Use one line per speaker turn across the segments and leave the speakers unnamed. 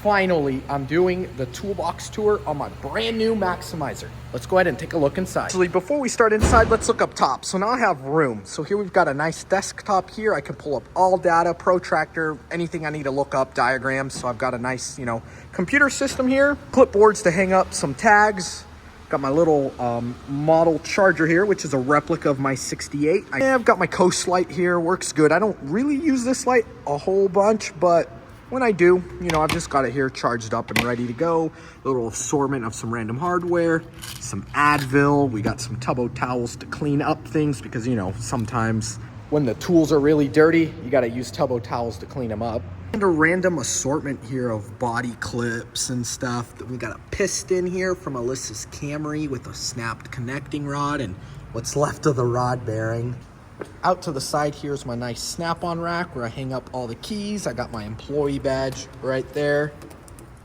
finally, I'm doing the toolbox tour on my brand new Macsmizer. Let's go ahead and take a look inside. Actually, before we start inside, let's look up top. So now I have room. So here we've got a nice desktop here. I can pull up all data, protractor, anything I need to look up, diagrams. So I've got a nice, computer system here. Clipboards to hang up some tags. Got my little model charger here, which is a replica of my 68. I've got my Coast light here, works good. I don't really use this light a whole bunch, but when I do, I've just got it here charged up and ready to go. A little assortment of some random hardware, some Advil. We got some Tubbo towels to clean up things because, sometimes when the tools are really dirty, you got to use Tubbo towels to clean them up. And a random assortment here of body clips and stuff. We got a piston here from Alyssa's Camry with a snapped connecting rod and what's left of the rod bearing. Out to the side, here's my nice snap-on rack where I hang up all the keys. I got my employee badge right there.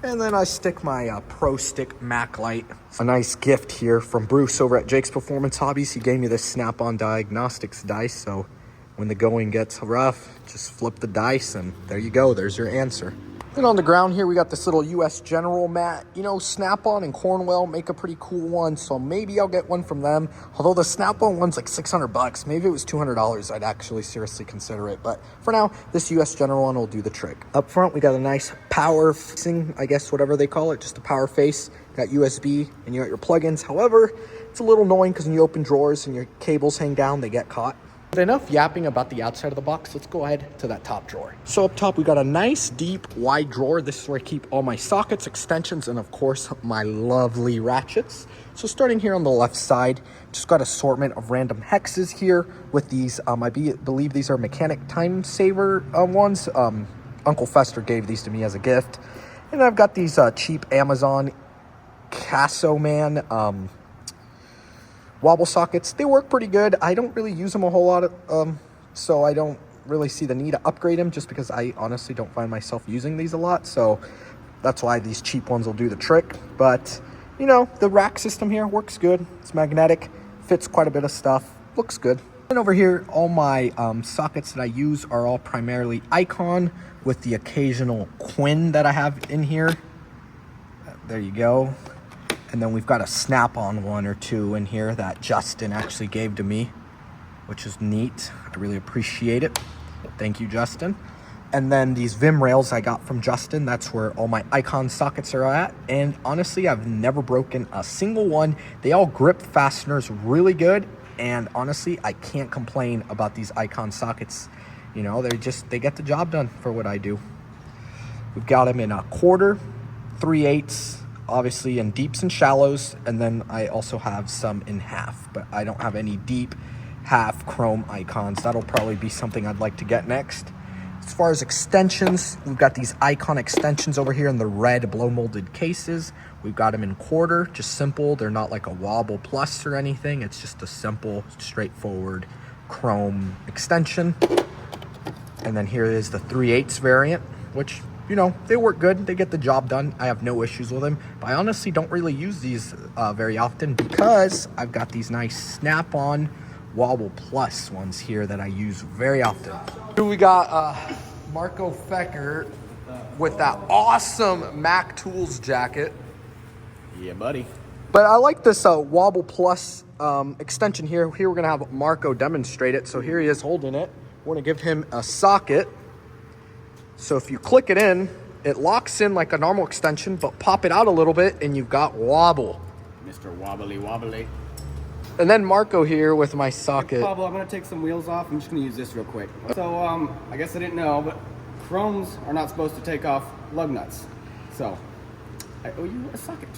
And then I stick my Pro Stick Mac light. A nice gift here from Bruce over at Jake's Performance Hobbies. He gave me this snap-on Diagnostics dice, so when the going gets rough, just flip the dice and there you go, there's your answer. Then on the ground here, we got this little US General mat. Snap-on and Cornwell make a pretty cool one, so maybe I'll get one from them. Although the Snap-on one's like 600 bucks. Maybe it was $200, I'd actually seriously consider it. But for now, this US General one will do the trick. Up front, we got a nice power facing, I guess whatever they call it, just a power face. Got USB and you got your plugins. However, it's a little annoying because when you open drawers and your cables hang down, they get caught. But enough yapping about the outside of the box. Let's go ahead to that top drawer. So up top, we got a nice, deep, wide drawer. This is where I keep all my sockets, extensions, and of course, my lovely ratchets. So starting here on the left side, just got assortment of random hexes here with these. I believe these are mechanic time saver ones. Uncle Fester gave these to me as a gift. And I've got these cheap Amazon Casoman wobble sockets. They work pretty good. I don't really use them a whole lot, so I don't really see the need to upgrade them just because I honestly don't find myself using these a lot. So that's why these cheap ones will do the trick. But, the rack system here works good. It's magnetic, fits quite a bit of stuff, looks good. And over here, all my sockets that I use are all primarily Icon with the occasional Quinn that I have in here. There you go. And then we've got a Snap-on one or two in here that Justin actually gave to me, which is neat. I really appreciate it. Thank you, Justin. And then these Vim rails I got from Justin. That's where all my Icon sockets are at. And honestly, I've never broken a single one. They all grip fasteners really good. And honestly, I can't complain about these Icon sockets. They get the job done for what I do. We've got them in a quarter, 3/8, obviously in deeps and shallows, and then I also have some in half, but I don't have any deep half chrome Icons. That'll probably be something I'd like to get next. As far as extensions, we've got these Icon extensions over here in the red blow molded cases. We've got them in quarter, just simple. They're not like a Wobble Plus or anything. It's just a simple, straightforward chrome extension. And then here is the 3/8 variant, which they work good. They get the job done. I have no issues with them. But I honestly don't really use these very often because I've got these nice Snap-on Wobble Plus ones here that I use very often. Here we got Marco Fecker with that awesome Mac Tools jacket.
Yeah, buddy.
But I like this Wobble Plus extension here. Here we're going to have Marco demonstrate it. So here he is holding it. We're going to give him a socket. So if you click it in, it locks in like a normal extension, but pop it out a little bit and you've got wobble.
Mr. Wobbly Wobbly.
And then Marco here with my socket.
Pablo, I'm gonna take some wheels off. I'm just gonna use this real quick. So I guess I didn't know, but chromes are not supposed to take off lug nuts. So I owe you a socket.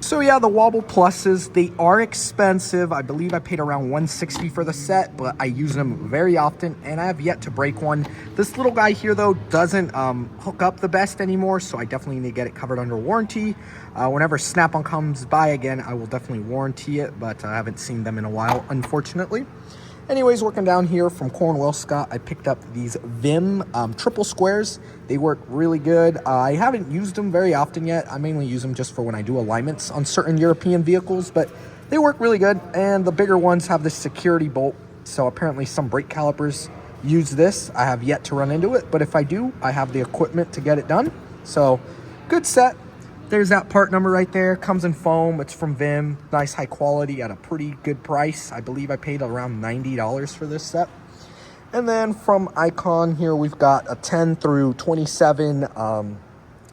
So yeah, the Wobble Pluses, they are expensive. I believe I paid around $160 for the set, but I use them very often and I have yet to break one. This little guy here though doesn't hook up the best anymore, so I definitely need to get it covered under warranty. Whenever Snap-on comes by again, I will definitely warranty it, but I haven't seen them in a while, unfortunately. Anyways, working down here from Cornwell Scott, I picked up these Vim triple squares. They work really good. I haven't used them very often yet. I mainly use them just for when I do alignments on certain European vehicles, but they work really good. And the bigger ones have this security bolt. So apparently some brake calipers use this. I have yet to run into it, but if I do, I have the equipment to get it done. So good set. There's that part number right there. Comes in foam. It's from Vim. Nice high quality at a pretty good price. I believe I paid around $90 for this set. And then from Icon here, we've got a 10 through 27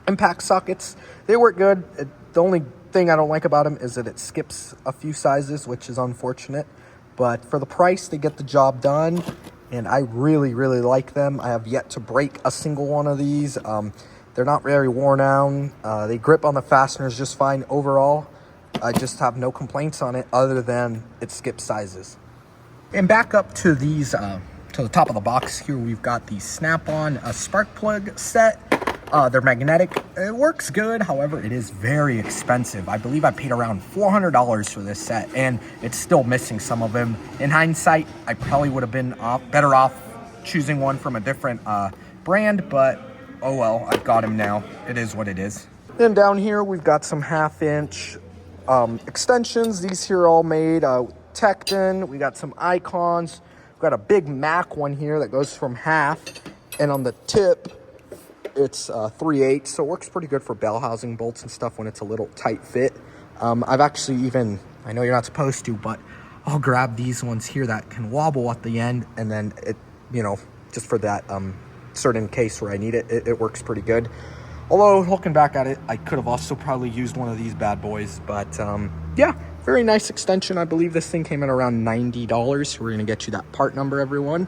impact sockets. They work good. The only thing I don't like about them is that it skips a few sizes, which is unfortunate. But for the price, they get the job done. And I really, really like them. I have yet to break a single one of these. They're not very worn down. They grip on the fasteners just fine overall. I just have no complaints on it other than it skips sizes. And back up to these, to the top of the box here, we've got the Snap-on spark plug set. They're magnetic. It works good. However, it is very expensive. I believe I paid around $400 for this set, and it's still missing some of them. In hindsight, I probably would have been better off choosing one from a different brand, but oh well, I've got him now. It is what it is. Then down here, we've got some 1/2-inch extensions. These here are all made Tecton. We got some Icons. We've got a big Mac one here that goes from 1/2, and on the tip, it's 3/8, so it works pretty good for bell housing bolts and stuff when it's a little tight fit. I've actually even, I know you're not supposed to, but I'll grab these ones here that can wobble at the end, and then it, you know, just for that certain case where I need it, it works pretty good. Although, looking back at it, I could have also probably used one of these bad boys, but yeah, very nice extension. I believe this thing came in around $90. We're gonna get you that part number, everyone.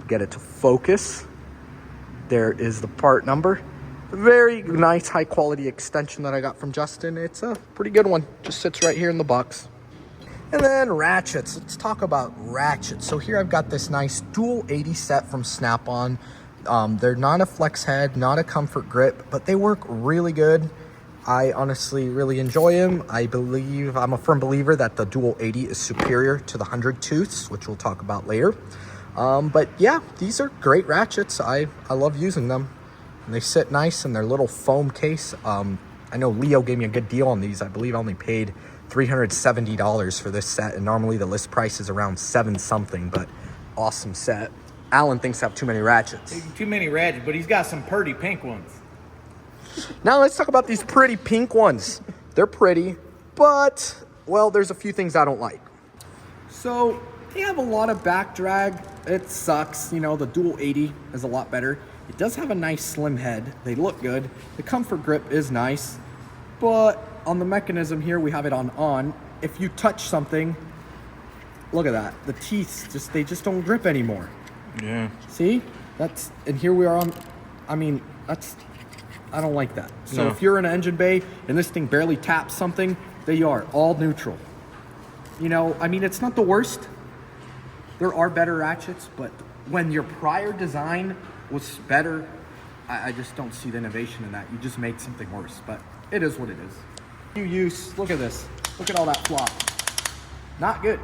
Get it to focus. There is the part number. Very nice, high quality extension that I got from Justin. It's a pretty good one. Just sits right here in the box. And then ratchets. Let's talk about ratchets. So here I've got this nice dual 80 set from Snap-on. They're not a flex head, not a comfort grip, but they work really good. I honestly really enjoy them. I'm a firm believer that the dual 80 is superior to the 100 tooths, which we'll talk about later. But yeah, these are great ratchets. I love using them. And they sit nice in their little foam case. I know Leo gave me a good deal on these. I believe I only paid $370 for this set, and normally the list price is around $7 something, but awesome set. Alan thinks I have too many ratchets.
Too many ratchets, but he's got some pretty pink ones.
Now let's talk about these pretty pink ones. They're pretty, but, well, there's a few things I don't like. So, they have a lot of back drag. It sucks. You know, the dual 80 is a lot better. It does have a nice slim head. They look good. The comfort grip is nice, but on the mechanism here, we have it on. If you touch something, look at that. The teeth, they just don't grip anymore.
Yeah.
See? And here we are on, I mean, I don't like that. So
No.
if you're in an engine bay and this thing barely taps something, there you are, all neutral. You know, I mean, it's not the worst. There are better ratchets, but when your prior design was better, I just don't see the innovation in that. You just made something worse, but it is what it is. Look at this. Look at all that flop. Not good.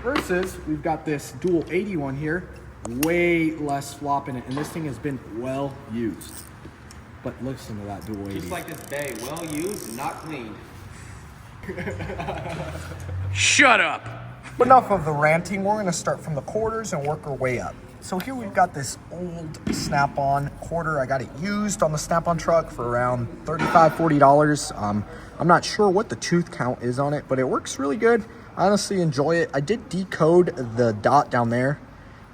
Versus, we've got this dual 80 one here. Way less flop in it, and this thing has been well used. But listen to that dual 80.
Just like this bay, well used and not clean.
Shut up.
Enough of the ranting. We're going to start from the quarters and work our way up. So here we've got this old Snap-on quarter. I got it used on the Snap-on truck for around $35, $40. I'm not sure what the tooth count is on it, but it works really good. I honestly enjoy it. I did decode the dot down there.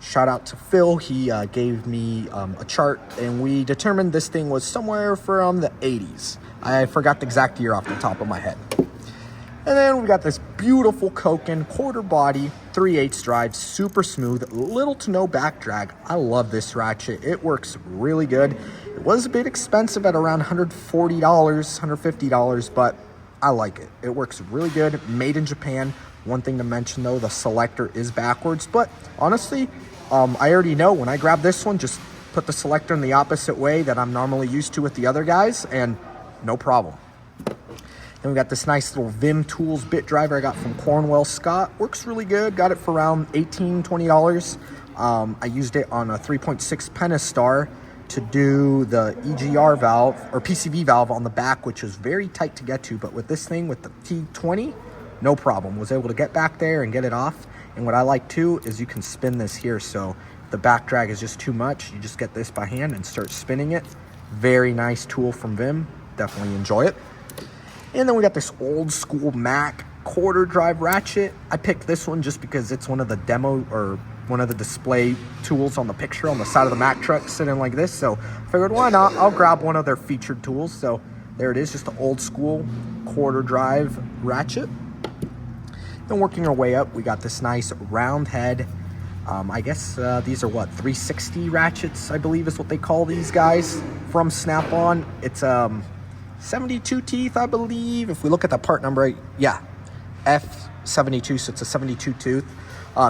Shout out to Phil. He gave me a chart, and we determined this thing was somewhere from the 80s. I forgot the exact year off the top of my head. And then we've got this beautiful Koken quarter body, 3/8 drive, super smooth, little to no back drag. I love this ratchet. It works really good. It was a bit expensive at around $140, $150, but I like it. It works really good, made in Japan. One thing to mention though, the selector is backwards, but honestly, I already know when I grab this one, just put the selector in the opposite way that I'm normally used to with the other guys, and no problem. Then we got this nice little Vim Tools bit driver I got from Cornwell Scott. Works really good. Got it for around $18, $20. I used it on a 3.6 Pentastar to do the EGR valve or PCV valve on the back, which is very tight to get to. But with this thing, with the T20, no problem. Was able to get back there and get it off. And what I like too is you can spin this here. So if the back drag is just too much, you just get this by hand and start spinning it. Very nice tool from Vim. Definitely enjoy it. And then we got this old school Mac quarter drive ratchet. I picked this one just because it's one of the demo or one of the display tools on the picture on the side of the Mac truck sitting like this. So I figured, why not? I'll grab one of their featured tools. So there it is, just an old school quarter drive ratchet. Then working our way up, we got this nice round head. I guess these are what, 360 ratchets, I believe is what they call these guys from Snap-on. It's 72 teeth, I believe. If we look at the part number, yeah, F72, so it's a 72 tooth.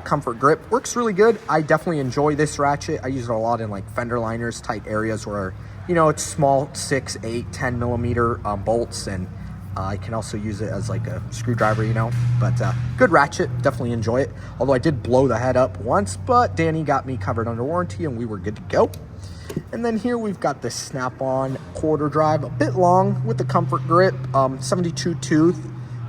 Comfort grip, works really good. I definitely enjoy this ratchet. I use it a lot in like fender liners, tight areas where, you know, it's small 6, 8, 10 millimeter bolts, and I can also use it as like a screwdriver, you know, but good ratchet, definitely enjoy it. Although I did blow the head up once, but Danny got me covered under warranty and we were good to go. And then here we've got this Snap-on quarter drive, a bit long with the comfort grip, 72 tooth,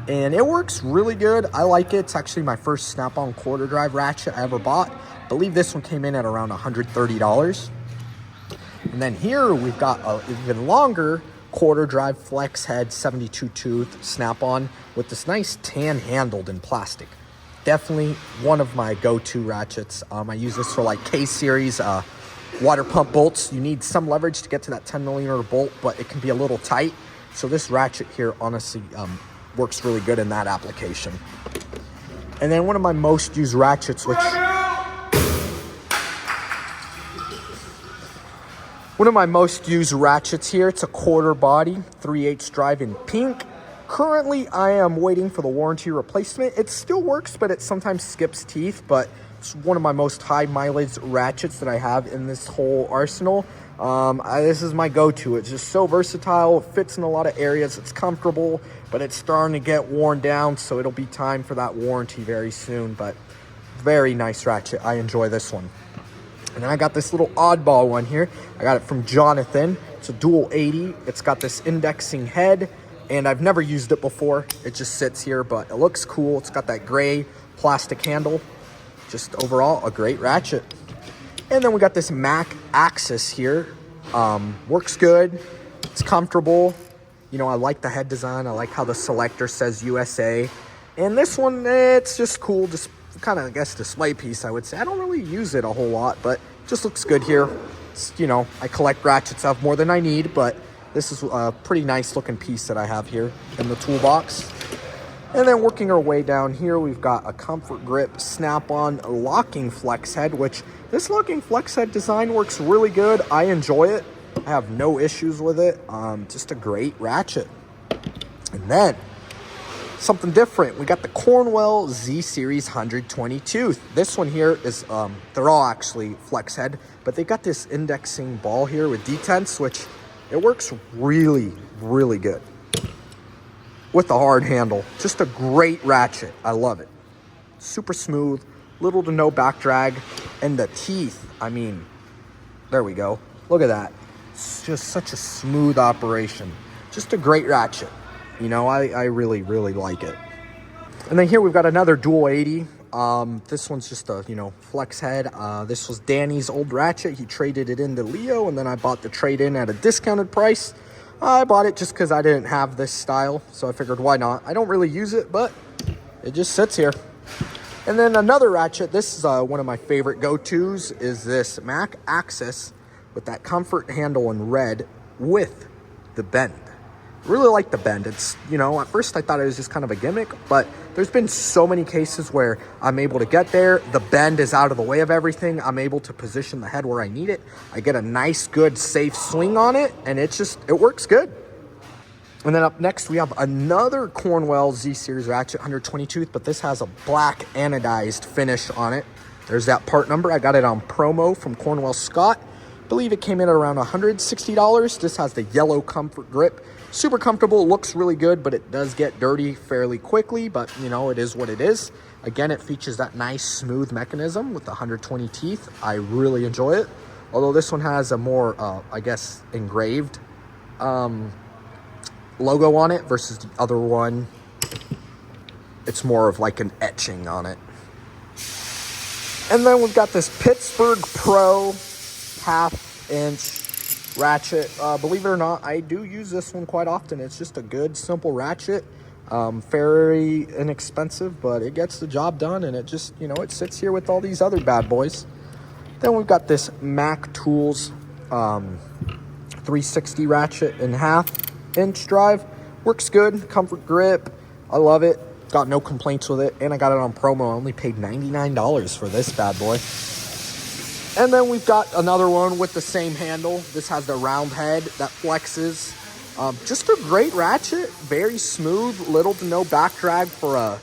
and it works really good. I like it. It's actually my first Snap-on quarter drive ratchet I ever bought. I believe this one came in at around $130. And then here we've got a even longer quarter drive flex head 72 tooth Snap-on with this nice tan handled in plastic. Definitely one of my go-to ratchets. I use this for like K-series water pump bolts. You need some leverage to get to that 10 millimeter bolt, but it can be a little tight. So this ratchet here honestly works really good in that application. And then one of my most used ratchets, which one of my most used ratchets here, it's a quarter body, 3/8 drive in pink. Currently, I am waiting for the warranty replacement. It still works, but it sometimes skips teeth, but it's one of my most high mileage ratchets that I have in this whole arsenal. This is my go-to. It's just so versatile. It fits in a lot of areas. It's comfortable, but it's starting to get worn down, so it'll be time for that warranty very soon, but very nice ratchet. I enjoy this one. And then I got this little oddball one here. I got it from Jonathan. It's a dual 80. It's got this indexing head, and I've never used it before. It just sits here, but it looks cool. It's got that gray plastic handle. Just overall, a great ratchet. And then we got this Mac Axis here. Works good. It's comfortable. You know, I like the head design. I like how the selector says USA. And this one, it's just cool. Just kind of, I guess, display piece, I would say. I don't really use it a whole lot, but just looks good here. It's, you know, I collect ratchets. I have more than I need, but this is a pretty nice looking piece that I have here in the toolbox. And then working our way down here, we've got a comfort grip Snap-on locking flex head, which this locking flex head design works really good. I enjoy it. I have no issues with it. Just a great ratchet. And then something different. We got the Cornwell Z-Series 120 tooth. This one here is, they're all actually flex head, but they got this indexing ball here with detents, which it works really, really good with the hard handle. Just a great ratchet. I love it. Super smooth, little to no back drag, and the teeth, I mean, there we go. Look at that. It's just such a smooth operation. Just a great ratchet. You know, I really, really like it. And then here we've got another dual 80. This one's just a, you know, flex head. This was Danny's old ratchet. He traded it into Leo, and then I bought the trade-in at a discounted price. I bought it just because I didn't have this style, so I figured why not. I don't really use it, but it just sits here. And then another ratchet, this is one of my favorite go-tos, is this Mac Axis with that comfort handle in red with the bend. Really like the bend. It's, you know, at first I thought it was just kind of a gimmick, but there's been so many cases where I'm able to get there. The bend is out of the way of everything. I'm able to position the head where I need it. I get a nice, good, safe swing on it, and it works good. And then up next, we have another Cornwell Z-Series ratchet, 120 tooth, but this has a black anodized finish on it. There's that part number. I got it on promo from Cornwell Scott. I believe it came in at around $160. This has the yellow comfort grip. Super comfortable, looks really good, but it does get dirty fairly quickly, but you know, it is what it is. Again, it features that nice smooth mechanism with the 120 teeth. I really enjoy it. Although this one has a more, I guess, engraved logo on it versus the other one. It's more of like an etching on it. And then we've got this Pittsburgh Pro 1/2 inch ratchet. Believe it or not, I do use this one quite often. It's just a good, simple ratchet. Very inexpensive, but it gets the job done, and it just, you know, it sits here with all these other bad boys. Then we've got this Mac Tools 360 ratchet and 1/2 inch drive. Works good, comfort grip. I love it. Got no complaints with it, and I got it on promo. I only paid $99 for this bad boy. And then we've got another one with the same handle. This has the round head that flexes. Just a great ratchet, very smooth, little to no back drag for a,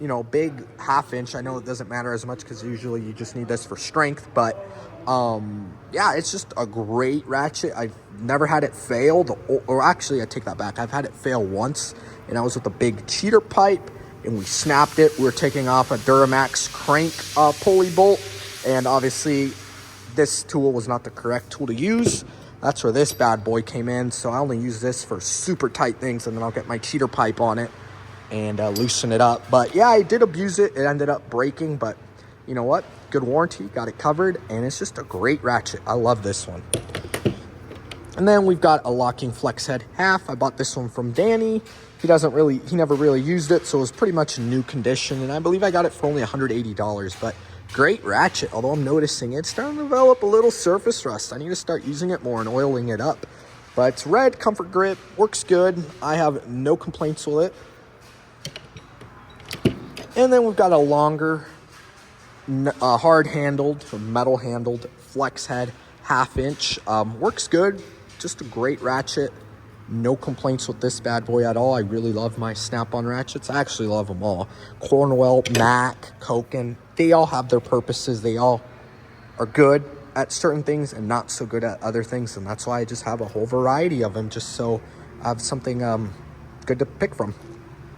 you know, big 1/2 inch. I know it doesn't matter as much because usually you just need this for strength, but yeah, it's just a great ratchet. I've never had it fail, or actually I take that back. I've had it fail once, and I was with a big cheater pipe, and we snapped it. We were taking off a Duramax crank pulley bolt, and obviously this tool was not the correct tool to use. That's where this bad boy came in. So I only use this for super tight things, and then I'll get my cheater pipe on it and loosen it up. But yeah, I did abuse it. It ended up breaking, but you know what? Good warranty, got it covered, and it's just a great ratchet. I love this one. And then we've got a locking flex head 1/2. I bought this one from Danny. He never really used it, so it was pretty much in new condition, and I believe I got it for only $180, but great ratchet, although I'm noticing it's starting to develop a little surface rust. I need to start using it more and oiling it up. But it's red, comfort grip, works good. I have no complaints with it. And then we've got a longer, hard-handled, metal-handled flex head, 1/2 inch. Works good, just a great ratchet. No complaints with this bad boy at all. I really love my snap-on ratchets. I actually love them all. Cornwell, Mac, Koken, they all have their purposes. They all are good at certain things and not so good at other things. And that's why I just have a whole variety of them, just so I have something good to pick from.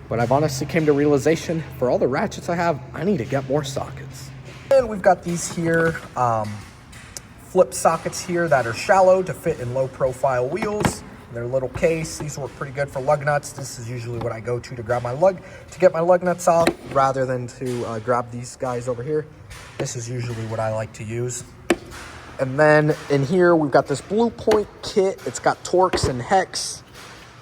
But I've honestly came to realization, for all the ratchets I have, I need to get more sockets. And we've got these here, flip sockets here that are shallow to fit in low-profile wheels. They're a little case. These work pretty good for lug nuts. This is usually what I go to get my lug nuts off, rather than to grab these guys over here. This is usually what I like to use. And then in here, we've got this Blue Point kit. It's got Torx and Hex.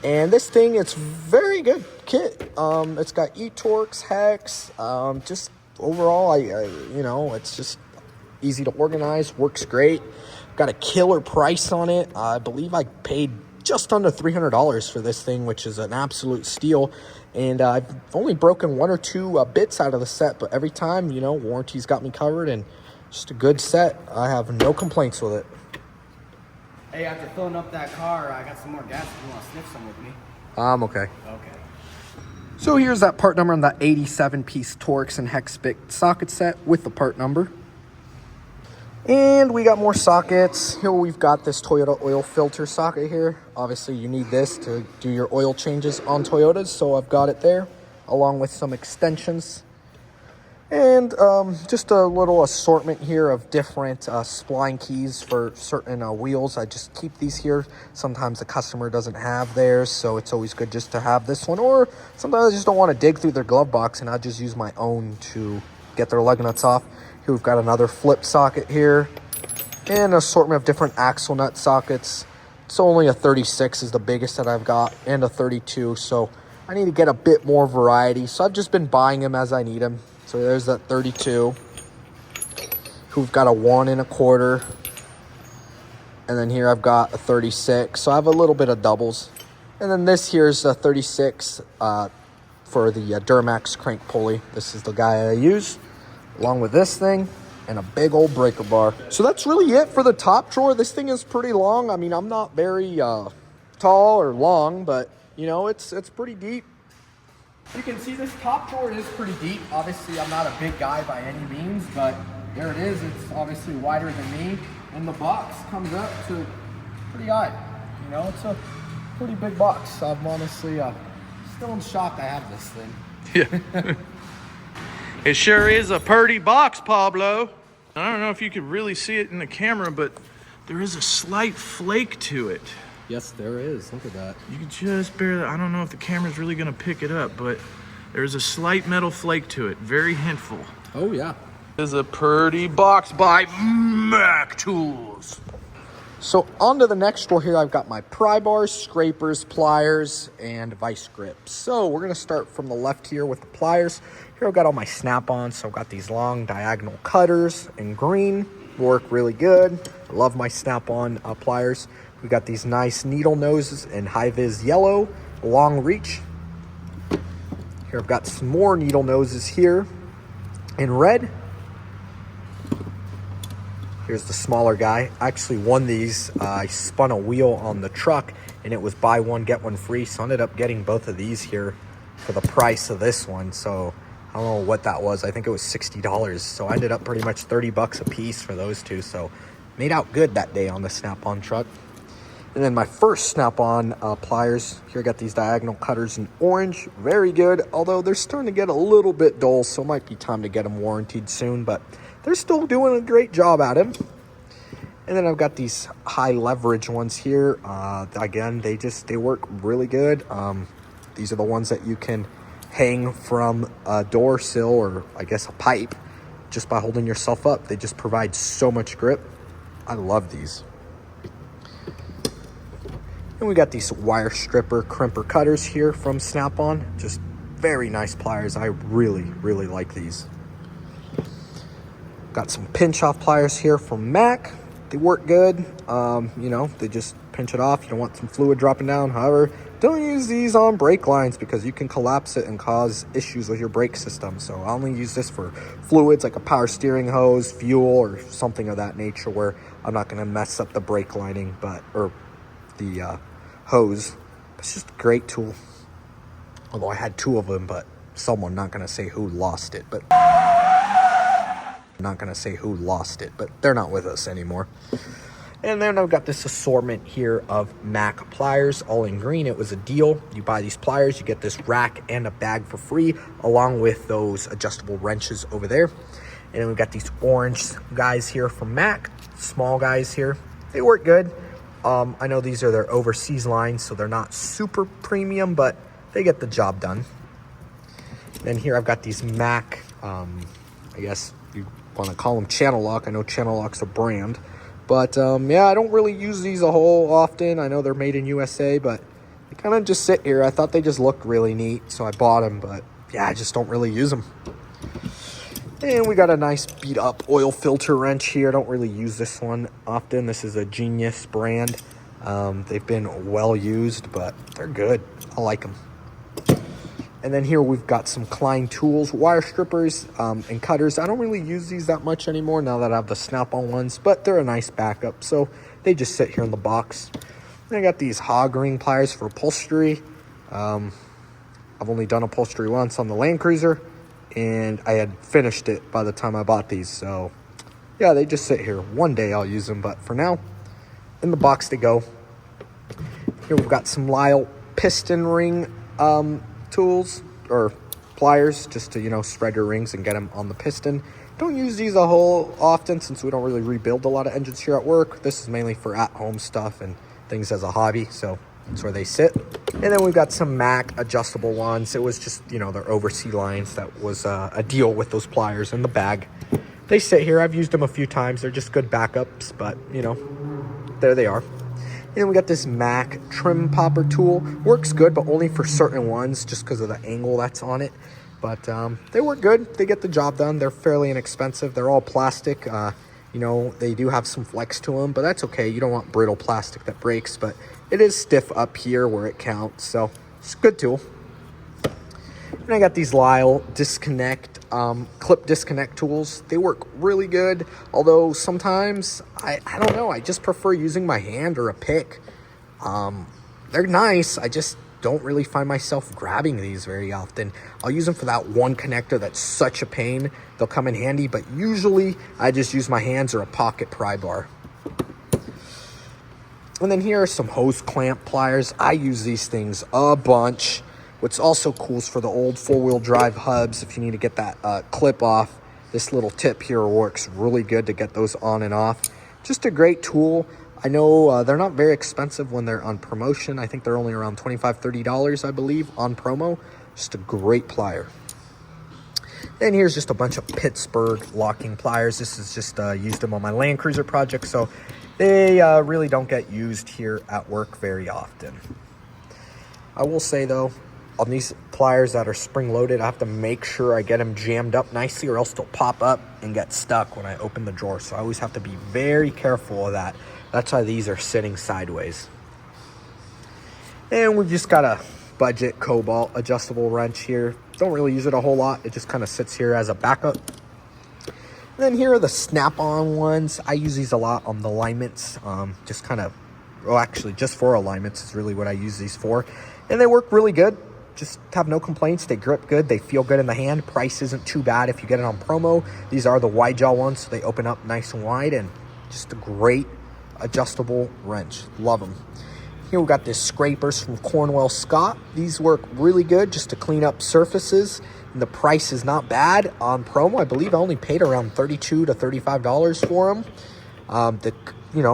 And this thing, it's very good kit. It's got E-Torx, Hex. Just overall, you know, it's just easy to organize. Works great. Got a killer price on it. I believe I paid just under $300 for this thing, which is an absolute steal. And I've only broken 1 or 2 bits out of the set, but every time, you know, warranty's got me covered, and just a good set. I have no complaints with it.
Hey, after filling up that car, I got some more gas if you want to sniff some with me.
Okay.
Okay.
So here's that part number on that 87-piece Torx and Hex bit socket set with the part number. And we got more sockets. Here we've got this Toyota oil filter socket here. Obviously you need this to do your oil changes on Toyotas, so I've got it there, along with some extensions. And just a little assortment here of different spline keys for certain wheels. I just keep these here. Sometimes the customer doesn't have theirs, so it's always good just to have this one. Or sometimes I just don't want to dig through their glove box, and I just use my own to get their lug nuts off. Here we've got another flip socket here, and an assortment of different axle nut sockets. It's only a 36 is the biggest that I've got, and a 32, so I need to get a bit more variety. So I've just been buying them as I need them. So there's that 32. We've got a 1 1/4, and then here I've got a 36. So I have a little bit of doubles, and then this here's a 36 for the Duramax crank pulley. This is the guy I use, along with this thing and a big old breaker bar. So that's really it for the top drawer. This thing is pretty long. I mean, I'm not very tall or long, but you know, it's pretty deep. You can see this top drawer is pretty deep. Obviously, I'm not a big guy by any means, but there it is. It's obviously wider than me, and the box comes up to pretty high. You know, it's a pretty big box. I'm honestly still in shock I have this thing.
Yeah. It sure is a purty box, Pablo. I don't know if you could really see it in the camera, but there is a slight flake to it.
Yes, there is. Look at that.
You can just barely, I don't know if the camera's really gonna pick it up, but there's a slight metal flake to it. Very hintful.
Oh, yeah.
This is a purty box by Mac Tools.
So on to the next tool here, I've got my pry bars, scrapers, pliers, and vice grips. So we're gonna start from the left here with the pliers. Here I've got all my snap-ons. So I've got these long diagonal cutters in green, work really good. I love my snap-on pliers. We've got these nice needle noses in high-vis yellow, long reach. Here I've got some more needle noses here in red. Here's the smaller guy. I actually won these. I spun a wheel on the truck and it was buy one, get one free. So I ended up getting both of these here for the price of this one. So I don't know what that was. I think it was $60. So I ended up pretty much 30 bucks a piece for those two. So made out good that day on the Snap-on truck. And then my first Snap-on pliers. Here I got these diagonal cutters in orange. Very good, although they're starting to get a little bit dull. So it might be time to get them warranted soon. But they're still doing a great job at it. And then I've got these high leverage ones here. Again, they work really good. These are the ones that you can hang from a door sill or I guess a pipe just by holding yourself up. They just provide so much grip. I love these. And we got these wire stripper crimper cutters here from Snap-on. Just very nice pliers. I really, really like these. Got some pinch off pliers here from Mac. They work good. You know, they just pinch it off. You don't want some fluid dropping down. However, don't use these on brake lines because you can collapse it and cause issues with your brake system. So I only use this for fluids like a power steering hose, fuel, or something of that nature where I'm not going to mess up the brake lining, or the hose. It's just a great tool. Although I had two of them, but someone, not going to say who, lost it. But they're not with us anymore. And then I've got this assortment here of Mac pliers, all in green. It was a deal. You buy these pliers, you get this rack and a bag for free, along with those adjustable wrenches over there. And then we've got these orange guys here from Mac, small guys here. They work good. I know these are their overseas lines, so they're not super premium, but they get the job done. And here I've got these Mac, I guess you want to call them channel lock. I know channel lock's a brand, but yeah, I don't really use these a whole often. I know they're made in USA, but they kind of just sit here. I thought they just looked really neat, so I bought them, but yeah, I just don't really use them. And we got a nice beat up oil filter wrench here. I don't really use this one often. This is a Genius brand. They've been well used, but they're good. I like them. And then here we've got some Klein tools, wire strippers, and cutters. I don't really use these that much anymore now that I have the Snap-on ones, but they're a nice backup. So they just sit here in the box. And I got these hog ring pliers for upholstery. I've only done upholstery once on the Land Cruiser, and I had finished it by the time I bought these. So yeah, they just sit here. One day I'll use them, but for now, in the box they go. Here we've got some Lyle piston ring tools or pliers, just to, you know, spread your rings and get them on the piston. Don't use these a whole often since we don't really rebuild a lot of engines here at work. This is mainly for at-home stuff and things as a hobby, so that's where they sit. And then we've got some Mac adjustable ones. It was just, you know, their overseas lines. That was a deal with those pliers in the bag. They sit here. I've used them a few times. They're just good backups, but, you know, there they are. And then we got this Mac trim popper tool. Works good, but only for certain ones just because of the angle that's on it. But they work good. They get the job done. They're fairly inexpensive. They're all plastic. You know, they do have some flex to them, but that's okay. You don't want brittle plastic that breaks, but it is stiff up here where it counts. So it's a good tool. And I got these Lyle clip disconnect tools. They work really good, although sometimes I don't know, I just prefer using my hand or a pick. They're nice. I just don't really find myself grabbing these very often. I'll use them for that one connector that's such a pain. They'll come in handy, but usually I just use my hands or a pocket pry bar. And then here are some hose clamp pliers. I use these things a bunch. What's also cool is for the old four-wheel drive hubs, if you need to get that clip off, this little tip here works really good to get those on and off. Just a great tool. I know they're not very expensive when they're on promotion. I think they're only around $25, $30, I believe, on promo. Just a great plier. And here's just a bunch of Pittsburgh locking pliers. This is just used them on my Land Cruiser project, so They really don't get used here at work very often. I will say though, on these pliers that are spring loaded, I have to make sure I get them jammed up nicely or else they'll pop up and get stuck when I open the drawer. So I always have to be very careful of that. That's why these are sitting sideways. And we've just got a budget Cobalt adjustable wrench here. Don't really use it a whole lot. It just kind of sits here as a backup. And then here are the snap-on ones. I use these a lot on the alignments. Just kind of, well, actually just for alignments is really what I use these for. And they work really good. Just have no complaints. They grip good. They feel good in the hand. Price isn't too bad if you get it on promo. These are the wide jaw ones, so they open up nice and wide, and just a great adjustable wrench. Love them. Here we got this scrapers from Cornwell Scott. These work really good just to clean up surfaces. And the price is not bad on promo. I believe I only paid around $32 to $35 for them.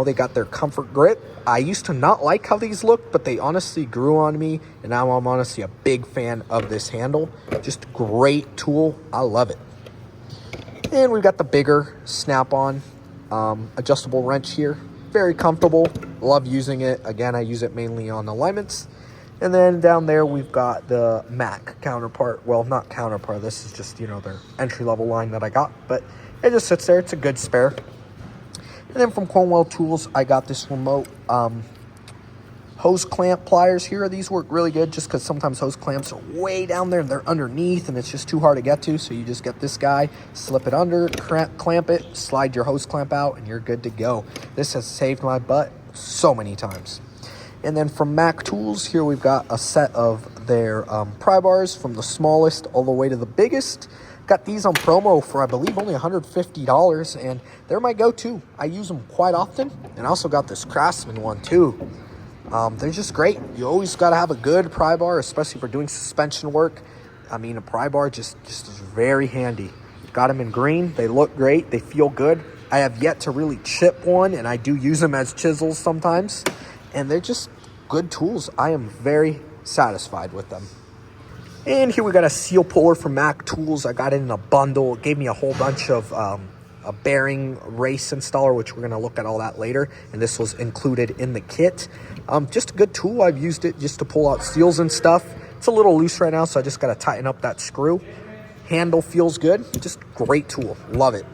They got their comfort grip. I used to not like how these looked, but they honestly grew on me, and now I'm honestly a big fan of this handle. Just a great tool. I love it. And we've got the bigger snap-on adjustable wrench here. Very comfortable. Love using it. Again, I use it mainly on alignments. And then down there, we've got the Mac counterpart. Well, not counterpart. This is just, their entry-level line that I got. But it just sits there. It's a good spare. And then from Cornwell Tools, I got this remote hose clamp pliers here. These work really good just because sometimes hose clamps are way down there and they're underneath and it's just too hard to get to. So you just get this guy, slip it under, clamp it, slide your hose clamp out, and you're good to go. This has saved my butt so many times. And then from Mac Tools, here we've got a set of their pry bars from the smallest all the way to the biggest. Got these on promo for, I believe, only $150, and they're my go-to. I use them quite often, and I also got this Craftsman one too. They're just great. You always got to have a good pry bar, especially for doing suspension work. I mean, a pry bar just is very handy. Got them in green. They look great. They feel good. I have yet to really chip one, and I do use them as chisels sometimes, and they're just good tools. I am very satisfied with them. And here we got a seal puller from Mac Tools. I got it in a bundle. It gave me a whole bunch of a bearing race installer, which we're going to look at all that later. And this was included in the kit. Just a good tool. I've used it just to pull out seals and stuff. It's a little loose right now, so I just got to tighten up that screw. Handle feels good. Just great tool. Love it.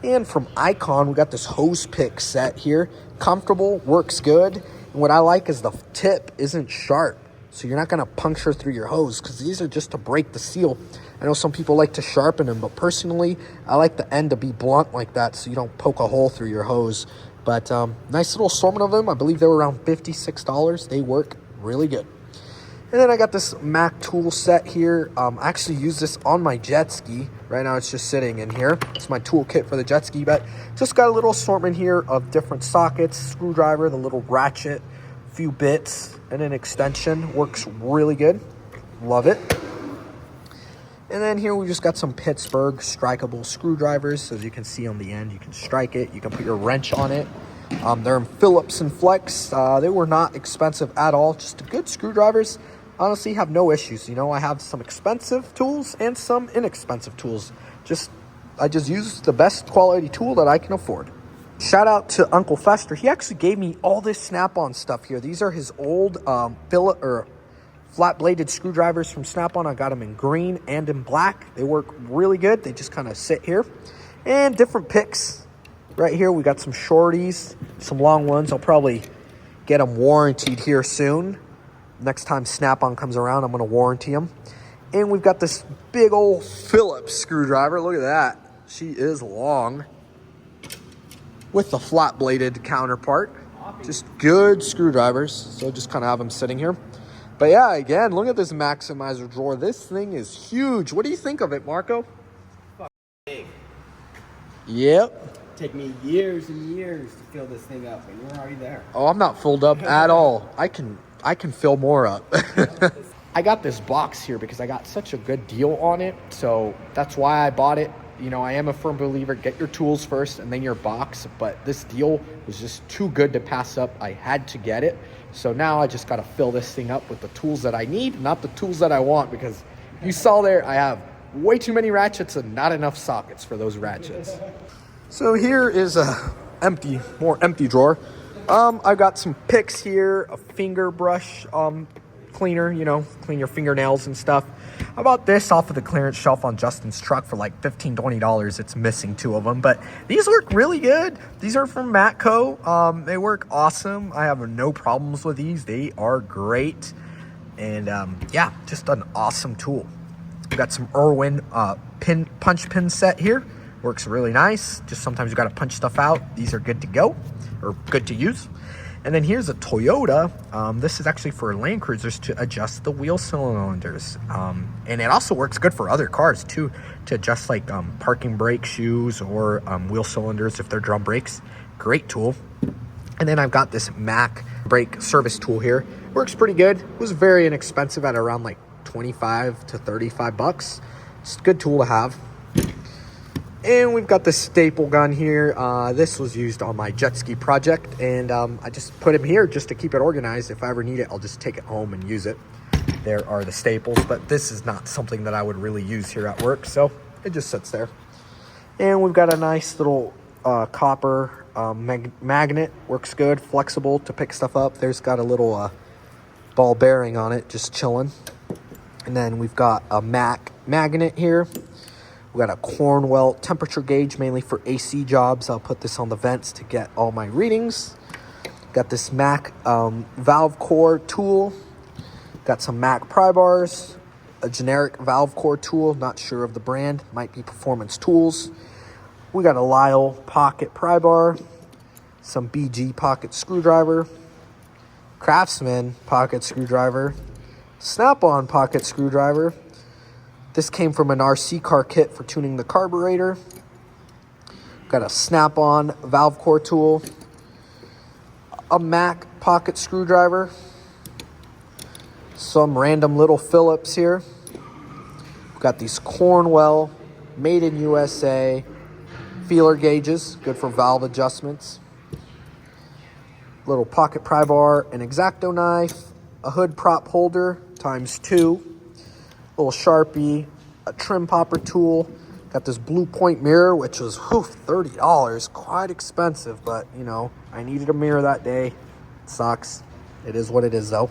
And from Icon, we got this hose pick set here. Comfortable, works good. And what I like is the tip isn't sharp. So you're not going to puncture through your hose because these are just to break the seal. I know some people like to sharpen them, but personally, I like the end to be blunt like that so you don't poke a hole through your hose. But nice little assortment of them. I believe they were around $56. They work really good. And then I got this Mac tool set here. I actually use this on my jet ski. Right now it's just sitting in here. It's my tool kit for the jet ski, but just got a little assortment here of different sockets, screwdriver, the little ratchet, few bits, and an extension. Works really good. Love it. And then here we just got some Pittsburgh strikeable screwdrivers. So as you can see on the end, you can strike it. You can put your wrench on it. They're in Phillips and Flex. They were not expensive at all. Just good screwdrivers. Honestly, have no issues. I have some expensive tools and some inexpensive tools. I just use the best quality tool that I can afford. Shout out to Uncle Fester. He actually gave me all this Snap-on stuff here. These are his old flat-bladed screwdrivers from Snap-on. I got them in green and in black. They work really good. They just kind of sit here. And different picks. Right here, we got some shorties, some long ones. I'll probably get them warranted here soon. Next time Snap-on comes around, I'm going to warranty them. And we've got this big old Phillips screwdriver. Look at that. She is long. With the flat-bladed counterpart. Just good screwdrivers. So just kind of have them sitting here. But yeah, again, look at this Macsmizer drawer. This thing is huge. What do you think of it, Marco?
Big.
Yep.
Take me years and years to fill this thing up, and you're already there.
Oh, I'm not filled up at all. I can fill more up. I got this box here because I got such a good deal on it. So that's why I bought it. I am a firm believer, get your tools first and then your box. But this deal was just too good to pass up. I had to get it. So now I just got to fill this thing up with the tools that I need, not the tools that I want, because you saw there I have way too many ratchets and not enough sockets for those ratchets. So here is a more empty drawer. I've got some picks here, a finger brush cleaner, you know, clean your fingernails and stuff. I bought this off of the clearance shelf on Justin's truck for like $15-20. It's missing 2 of them, but these work really good. These are from Matco. They work awesome. I have no problems with these. They are great. And yeah, just an awesome tool. We've got some Irwin punch pin set here. Works really nice. Just sometimes you got to punch stuff out. These are good to go, or good to use. And then here's a Toyota. This is actually for Land Cruisers to adjust the wheel cylinders. And it also works good for other cars too, to adjust like parking brake shoes or wheel cylinders if they're drum brakes. Great tool. And then I've got this Mac brake service tool here. Works pretty good. It was very inexpensive at around like 25 to 35 bucks. It's a good tool to have. And we've got the staple gun here. This was used on my jet ski project, and I just put him here just to keep it organized. If I ever need it, I'll just take it home and use it. There are the staples, but this is not something that I would really use here at work, so it just sits there. And we've got a nice little copper magnet. Works good, flexible to pick stuff up. There's got a little ball bearing on it, just chilling. And then we've got a Mac magnet here. We've got a Cornwell temperature gauge, mainly for AC jobs. I'll put this on the vents to get all my readings. Got this Mac valve core tool. Got some Mac pry bars. A generic valve core tool, not sure of the brand. Might be Performance Tools. We got a Lyle pocket pry bar. Some BG pocket screwdriver. Craftsman pocket screwdriver. Snap-on pocket screwdriver. This came from an RC car kit for tuning the carburetor. Got a snap-on valve core tool. A Mac pocket screwdriver. Some random little Phillips here. We've got these Cornwell made in USA feeler gauges, good for valve adjustments. Little pocket pry bar, an X-Acto knife, a hood prop holder ×2. Little Sharpie, a trim popper tool. Got this Blue Point mirror, which was $30, quite expensive, but you know, I needed a mirror that day. It sucks. It is what it is though.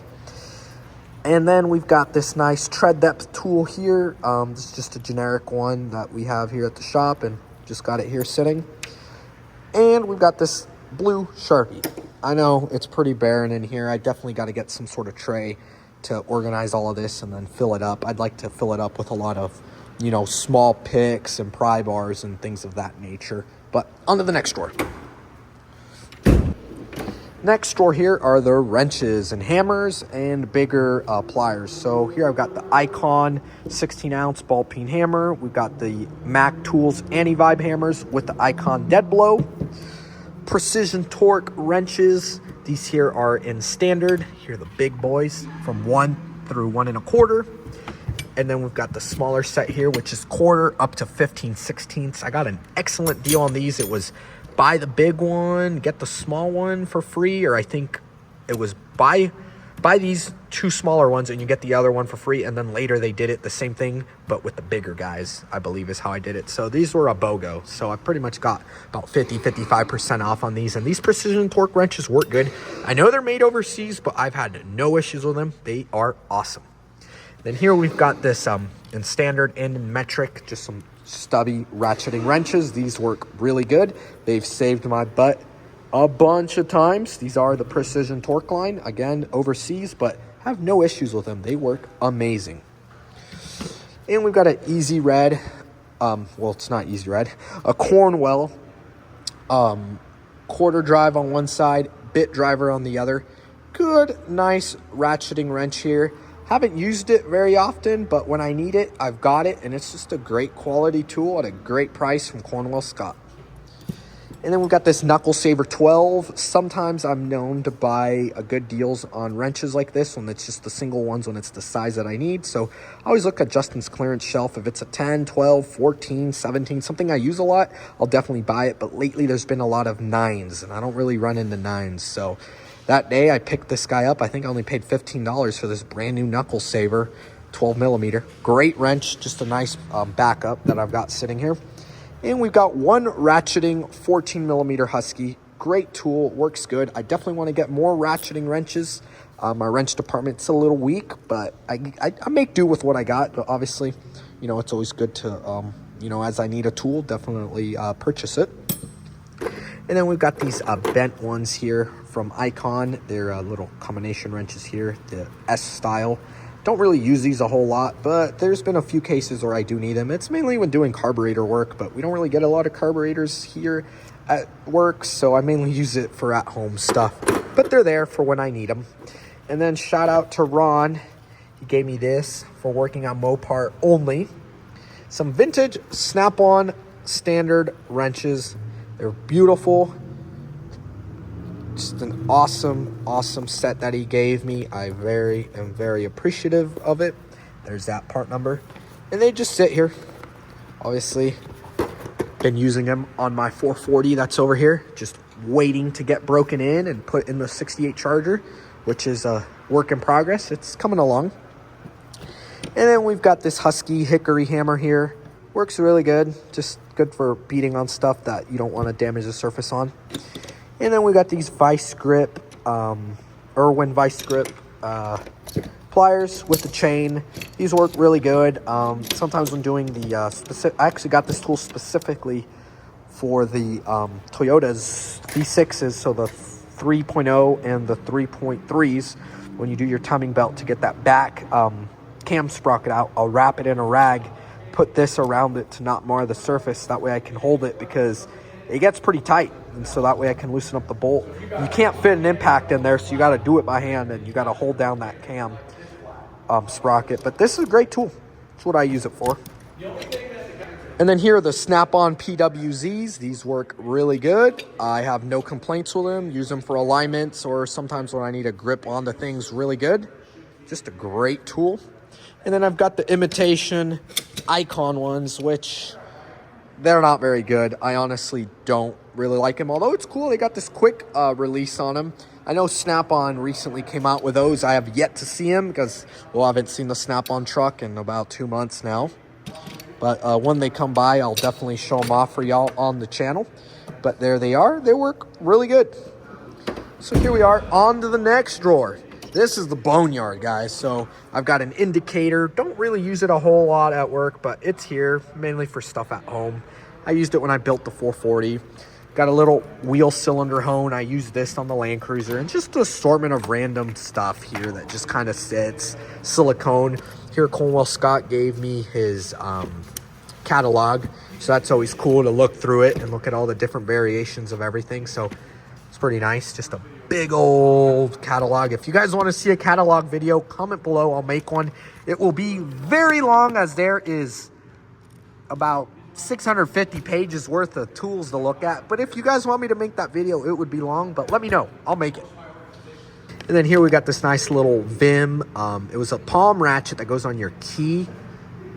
And then we've got this nice tread depth tool here. This is just a generic one that we have here at the shop, and just got it here sitting. And we've got this blue Sharpie. I know it's pretty barren in here. I definitely got to get some sort of tray to organize all of this and then fill it up. I'd like to fill it up with a lot of, you know, small picks and pry bars and things of that nature. But on to the next drawer. Next drawer here are the wrenches and hammers and bigger pliers. So here I've got the Icon 16-ounce ball peen hammer. We've got the Mac Tools anti-vibe hammers with the Icon dead blow. Precision torque wrenches. These here are in standard. Here are the big boys from 1 through 1 1/4. And then we've got the smaller set here, which is quarter up to 15/16. I got an excellent deal on these. It was buy the big one, get the small one for free, or I think it was buy these 2 smaller ones and you get the other one for free. And then later they did it the same thing, but with the bigger guys, I believe is how I did it. So these were a BOGO. So I pretty much got about 50-55% off on these. And these precision torque wrenches work good. I know they're made overseas, but I've had no issues with them. They are awesome. Then here we've got this in standard and in metric, just some stubby ratcheting wrenches. These work really good. They've saved my butt a bunch of times. These are the Precision Torque line, again overseas, but have no issues with them. They work amazing. And we've got an Easy Red, well, it's not Easy Red, a Cornwell quarter drive on one side, bit driver on the other. Good, nice ratcheting wrench here. Haven't used it very often, but when I need it, I've got it, and it's just a great quality tool at a great price from Cornwell Scott. And then we've got this Knuckle Saver 12. Sometimes I'm known to buy good deals on wrenches like this when it's just the single ones, when it's the size that I need. So I always look at Justin's clearance shelf. If it's a 10, 12, 14, 17, something I use a lot, I'll definitely buy it. But lately there's been a lot of 9s, and I don't really run into 9s. So that day I picked this guy up. I think I only paid $15 for this brand new Knuckle Saver 12 millimeter. Great wrench, just a nice backup that I've got sitting here. And we've got one ratcheting 14 millimeter Husky great tool, works good. I definitely want to get more ratcheting wrenches. My wrench department's a little weak, but I make do with what I got. But obviously, you know, it's always good to, you know, as I need a tool, definitely purchase it. And then we've got these bent ones here from Icon. They're little combination wrenches here, the S style. Don't really use these a whole lot, but there's been a few cases where I do need them. It's mainly when doing carburetor work, but we don't really get a lot of carburetors here at work, so I mainly use it for at-home stuff. But they're there for when I need them. And then shout out to Ron. He gave me this for working on Mopar only. Some vintage Snap-on standard wrenches. They're beautiful. Just an awesome set that he gave me. I am very appreciative of it. There's that part number. And they just sit here. Obviously, been using them on my 440 that's over here. Just waiting to get broken in and put in the 68 Charger, which is a work in progress. It's coming along. And then we've got this Husky hickory hammer here. Works really good. Just good for beating on stuff that you don't want to damage the surface on. And then we got these vice grip, Irwin vice grip pliers with the chain. These work really good. Sometimes when doing the I actually got this tool specifically for the Toyota's V6s, so the 3.0 and the 3.3s. When you do your timing belt to get that back cam sprocket out, I'll wrap it in a rag, put this around it to not mar the surface. That way I can hold it because it gets pretty tight, and so that way I can loosen up the bolt. You can't fit an impact in there, so you got to do it by hand, and you got to hold down that cam sprocket. But this is a great tool. That's what I use it for. And then here are the Snap-on PWZs. These work really good. I have no complaints with them. Use them for alignments or sometimes when I need a grip on the things really good. Just a great tool. And then I've got the imitation Icon ones, which they're not very good. I honestly don't really like them, although it's cool. They got this quick release on them. I know Snap-on recently came out with those. I have yet to see them because, well, I haven't seen the Snap-on truck in about 2 months now. But when they come by, I'll definitely show them off for y'all on the channel. But there they are. They work really good. So here we are on to the next drawer. This is the boneyard, guys. So I've got an indicator. Don't really use it a whole lot at work, but it's here mainly for stuff at home. I used it when I built the 440. Got a little wheel cylinder hone. I use this on the Land Cruiser, and just an assortment of random stuff here that just kind of sits. Silicone. Here, Cornwell Scott gave me his catalog, so that's always cool to look through it and look at all the different variations of everything. So it's pretty nice. Just a big old catalog. If you guys want to see a catalog video, comment below. I'll make one. It will be very long, as there is about 650 pages worth of tools to look at. But if you guys want me to make that video, it would be long, but let me know. I'll make it. And then here we got this nice little Vim. It was a palm ratchet that goes on your key.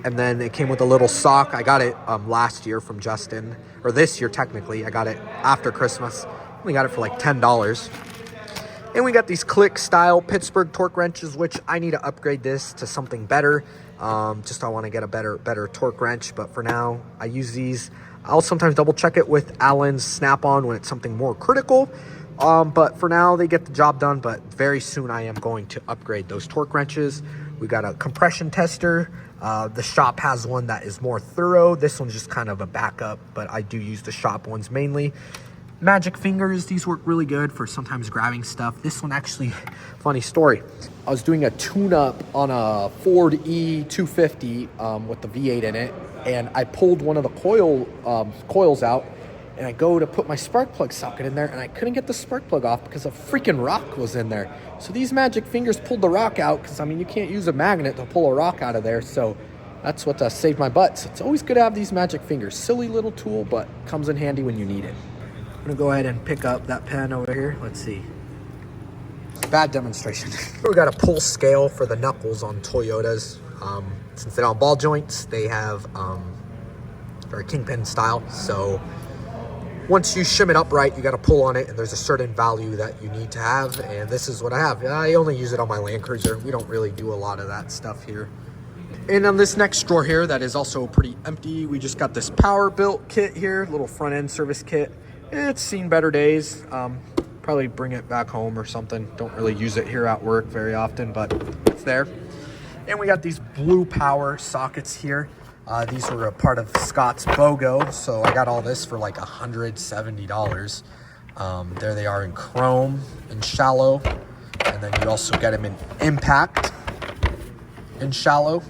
And then it came with a little sock. I got it last year from Justin. Or this year, technically. I got it after Christmas. We got it for like $10. And we got these click style Pittsburgh torque wrenches, which I need to upgrade this to something better. Just I want to get a better torque wrench. But for now, I use these. I'll sometimes double check it with Allen's Snap-on when it's something more critical. But for now, they get the job done. But very soon, I am going to upgrade those torque wrenches. We got a compression tester. The shop has one that is more thorough. This one's just kind of a backup, but I do use the shop ones mainly. Magic fingers, these work really good for sometimes grabbing stuff. This one actually, funny story. I was doing a tune-up on a Ford E250 with the V8 in it, and I pulled one of the coils out, and I go to put my spark plug socket in there, and I couldn't get the spark plug off because a freaking rock was in there. So these magic fingers pulled the rock out, because I mean, you can't use a magnet to pull a rock out of there. So that's what saved my butt. So it's always good to have these magic fingers. Silly little tool, but comes in handy when you need it. I'm gonna go ahead and pick up that pen over here. Let's see. Bad demonstration. We got a pull scale for the knuckles on Toyotas. Since they don't have ball joints, they have very kingpin style. So once you shim it upright, you got to pull on it, and there's a certain value that you need to have, and this is what I have. I only use it on my Land Cruiser. We don't really do a lot of that stuff here. And on this next drawer here, that is also pretty empty, we just got this power built kit here, little front end service kit. It's seen better days. Probably bring it back home or something. Don't really use it here at work very often, but it's there. And we got these blue power sockets here. These were a part of Scott's BOGO, so I got all this for like $170. There they are in chrome and shallow, and then you also get them in impact and shallow.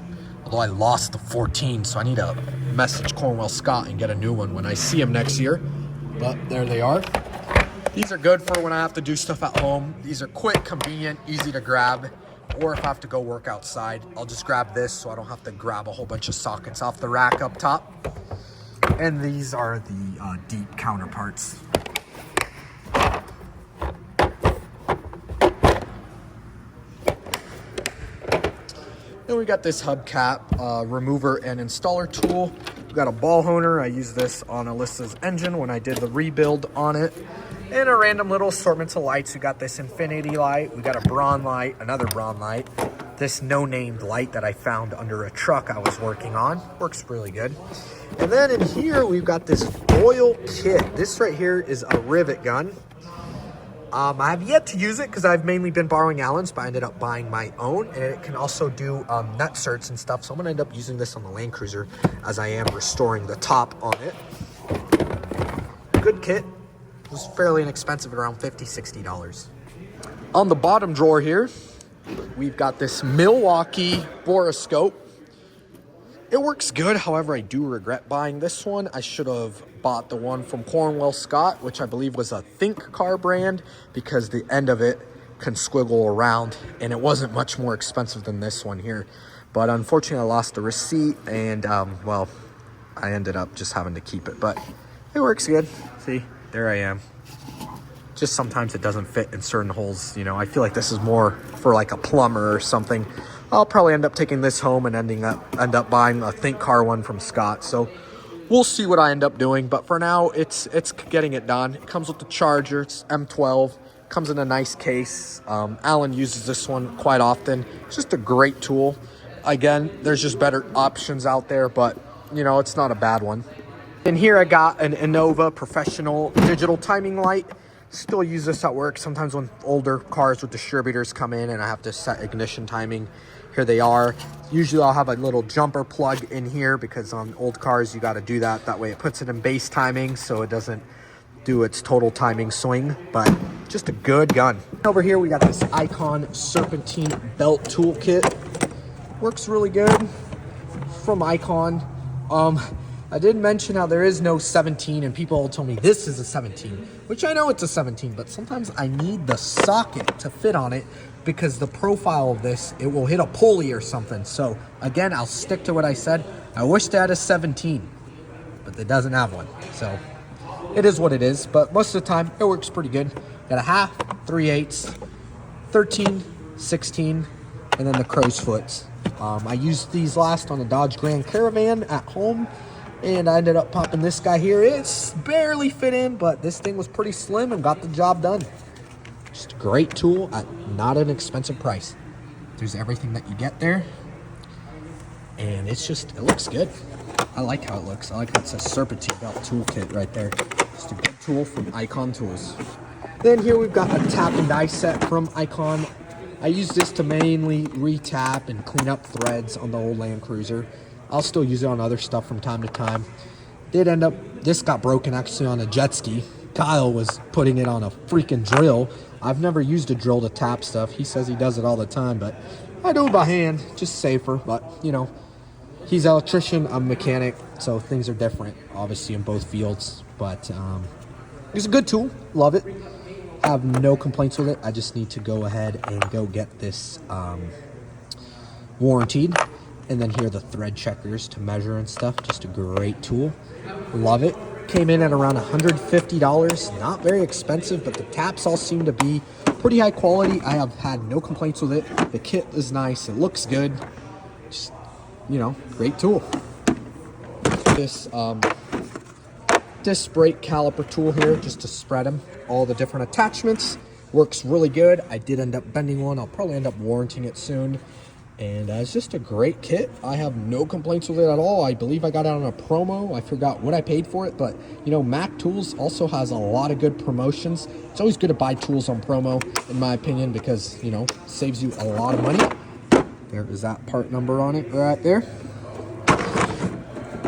Although I lost the 14, so I need to message Cornwell Scott and get a new one when I see him next year. But there they are. These are good for when I have to do stuff at home. These are quick, convenient, easy to grab. Or if I have to go work outside, I'll just grab this so I don't have to grab a whole bunch of sockets off the rack up top. And these are the deep counterparts. Then we got this hubcap remover and installer tool. We got a ball honer. I used this on Alyssa's engine when I did the rebuild on it. And a random little assortment of lights. We got this infinity light. We got a Braun light, another Braun light. This no-named light that I found under a truck I was working on. Works really good. And then in here, we've got this foil kit. This right here is a rivet gun. I have yet to use it because I've mainly been borrowing Alan's, but I ended up buying my own. And it can also do nut certs and stuff. So I'm going to end up using this on the Land Cruiser as I am restoring the top on it. Good kit. It was fairly inexpensive at around $50, $60. On the bottom drawer here, we've got this Milwaukee boroscope. It works good, however, I do regret buying this one. I should have bought the one from Cornwell Scott, which I believe was a Think Car brand, because the end of it can squiggle around, and it wasn't much more expensive than this one here. But unfortunately, I lost the receipt, and, well, I ended up just having to keep it. But it works good. See, there I am. Just sometimes it doesn't fit in certain holes. You know, I feel like this is more for like a plumber or something. I'll probably end up taking this home and end up buying a Think Car one from Scott. So we'll see what I end up doing. But for now, it's getting it done. It comes with the charger. It's M12. Comes in a nice case. Alan uses this one quite often. It's just a great tool. Again, there's just better options out there, but you know, it's not a bad one. And here I got an Innova professional digital timing light. Still use this at work. Sometimes when older cars with distributors come in and I have to set ignition timing, here they are. Usually I'll have a little jumper plug in here because on old cars you got to do that. That way it puts it in base timing so it doesn't do its total timing swing, but just a good gun. Over here we got this Icon Serpentine Belt Toolkit. Works really good from Icon. I did mention how there is no 17, and people told me this is a 17, which I know it's a 17, but sometimes I need the socket to fit on it because the profile of this, it will hit a pulley or something. So again, I'll stick to what I said. I wish they had a 17, but it doesn't have one. So it is what it is, but most of the time it works pretty good. Got a half, 3/8, 13, 16, and then the crow's foots. I used these last on a Dodge Grand Caravan at home, and I ended up popping this guy here. It's barely fit in, but this thing was pretty slim and got the job done. Just a great tool at not an expensive price. There's everything that you get there, and it's just, it looks good. I like how it looks. I like how it says Serpentine Belt Toolkit right there. Just a good tool from Icon Tools. Then here we've got a tap and die set from Icon. I use this to mainly re-tap and clean up threads on the old Land Cruiser. I'll still use it on other stuff from time to time. This got broken actually on a jet ski. Kyle was putting it on a freaking drill. I've never used a drill to tap stuff. He says he does it all the time, but I do it by hand, just safer. But, you know, he's an electrician, I'm a mechanic, so things are different, obviously, in both fields. But it's a good tool. Love it. I have no complaints with it. I just need to go ahead and go get this warranted. And then here are the thread checkers to measure and stuff. Just a great tool. Love it. Came in at around $150. Not very expensive, but the taps all seem to be pretty high quality. I have had no complaints with it. The kit is nice. It looks good. Just, you know, great tool. This disc brake caliper tool here, just to spread them. All the different attachments. Works really good. I did end up bending one. I'll probably end up warranting it soon. And it's just a great kit. I have no complaints with it at all. I believe I got it on a promo. I forgot what I paid for it, but you know, Mac Tools also has a lot of good promotions. It's always good to buy tools on promo, in my opinion, because, you know, saves you a lot of money. There is that part number on it right there.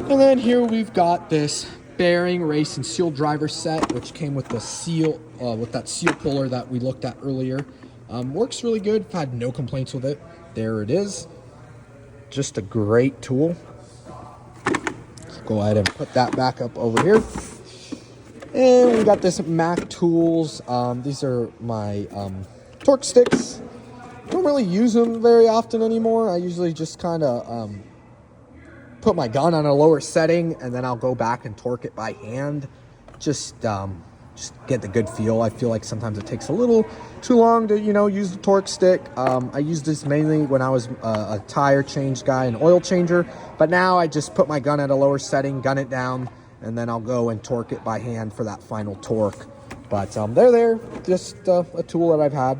And then here we've got this bearing, race, and seal driver set, which came with the seal, with that seal puller that we looked at earlier. Works really good. I've had no complaints with it. There it is. Just a great tool. Let's go ahead and put that back up over here. And we got this Mac Tools. These are my torque sticks. Don't really use them very often anymore. I usually just kind of put my gun on a lower setting, and then I'll go back and torque it by hand. Just get the good feel. I feel like sometimes it takes a little too long to, you know, use the torque stick. I used this mainly when I was a tire change guy, an oil changer, but now I just put my gun at a lower setting, gun it down, and then I'll go and torque it by hand for that final torque. But they're there, just a tool that I've had.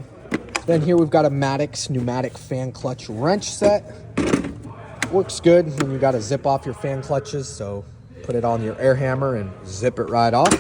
Then here we've got a Maddox pneumatic fan clutch wrench set. Works good when you got to zip off your fan clutches, so put it on your air hammer and zip it right off.